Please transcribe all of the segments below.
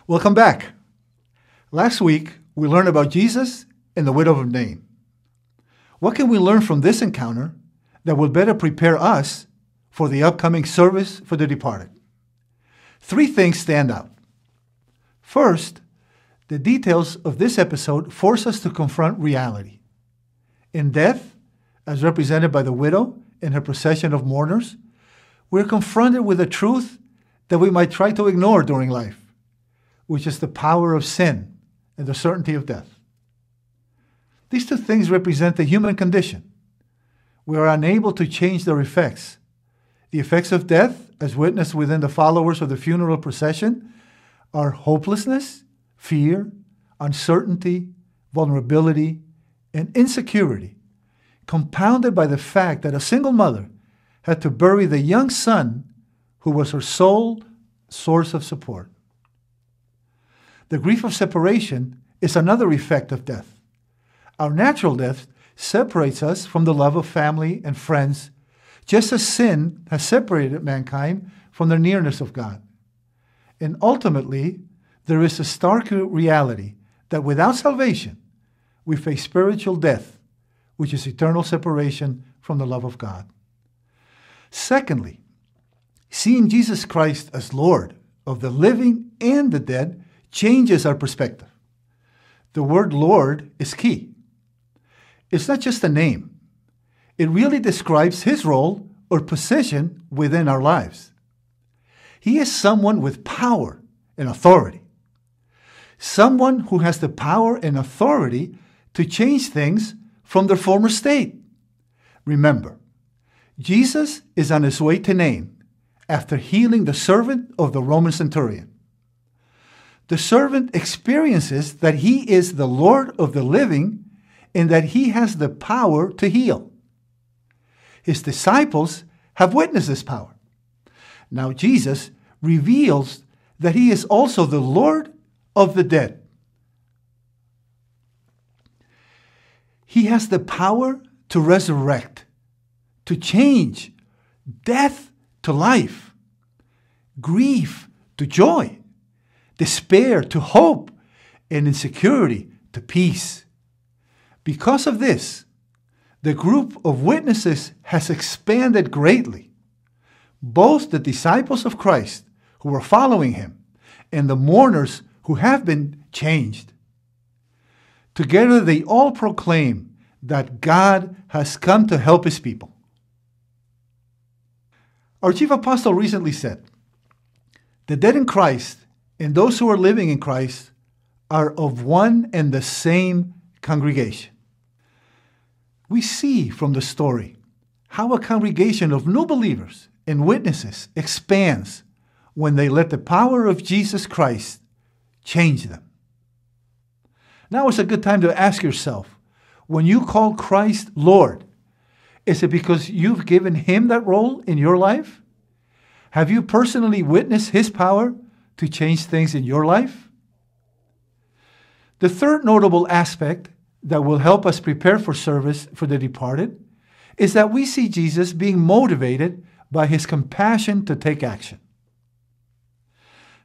Welcome back. Last week, we learned about Jesus and the widow of Nain. What can we learn from this encounter that will better prepare us for the upcoming service for the departed? 3 things stand out. First, the details of this episode force us to confront reality. In death, as represented by the widow and her procession of mourners, we're confronted with a truth that we might try to ignore during life, which is the power of sin and the certainty of death. These 2 things represent the human condition. We are unable to change their effects. The effects of death, as witnessed within the followers of the funeral procession, are hopelessness, fear, uncertainty, vulnerability, and insecurity, compounded by the fact that a single mother had to bury the young son who was her sole source of support. The grief of separation is another effect of death. Our natural death separates us from the love of family and friends, just as sin has separated mankind from the nearness of God. And ultimately, there is a stark reality that without salvation, we face spiritual death, which is eternal separation from the love of God. Secondly, seeing Jesus Christ as Lord of the living and the dead changes our perspective. The word Lord is key. It's not just a name. It really describes his role or position within our lives. He is someone with power and authority. Someone who has the power and authority to change things from their former state. Remember, Jesus is on his way to Nain after healing the servant of the Roman centurion. The servant experiences that he is the Lord of the living and that he has the power to heal. His disciples have witnessed this power. Now Jesus reveals that he is also the Lord of the dead. He has the power to resurrect, to change death to life, grief to joy, despair to hope, and insecurity to peace. Because of this, the group of witnesses has expanded greatly. Both the disciples of Christ who were following him and the mourners who have been changed. Together they all proclaim that God has come to help his people. Our chief apostle recently said, "The dead in Christ and those who are living in Christ are of one and the same congregation." We see from the story how a congregation of new believers and witnesses expands when they let the power of Jesus Christ change them. Now is a good time to ask yourself, when you call Christ Lord, is it because you've given him that role in your life? Have you personally witnessed his power to change things in your life? The third notable aspect that will help us prepare for service for the departed is that we see Jesus being motivated by his compassion to take action.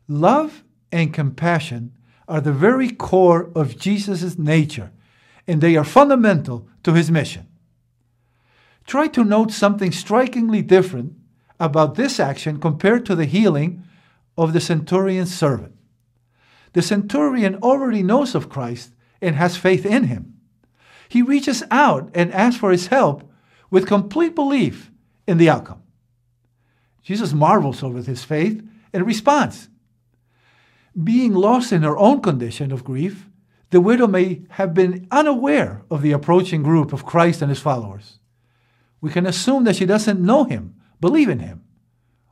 Love and compassion are the very core of Jesus' nature, and they are fundamental to his mission. Try to note something strikingly different about this action compared to the healing of the centurion's servant. The centurion already knows of Christ and has faith in him. He reaches out and asks for his help with complete belief in the outcome. Jesus marvels over his faith and responds. Being lost in her own condition of grief, the widow may have been unaware of the approaching group of Christ and his followers. We can assume that she doesn't know him, believe in him,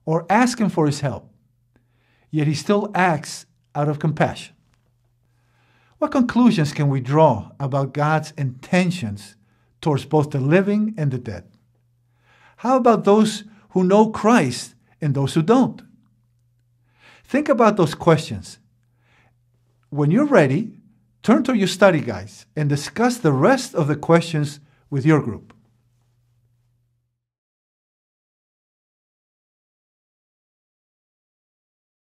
or ask him for his help. Yet he still acts out of compassion. What conclusions can we draw about God's intentions towards both the living and the dead? How about those who know Christ and those who don't? Think about those questions. When you're ready, turn to your study guides and discuss the rest of the questions with your group.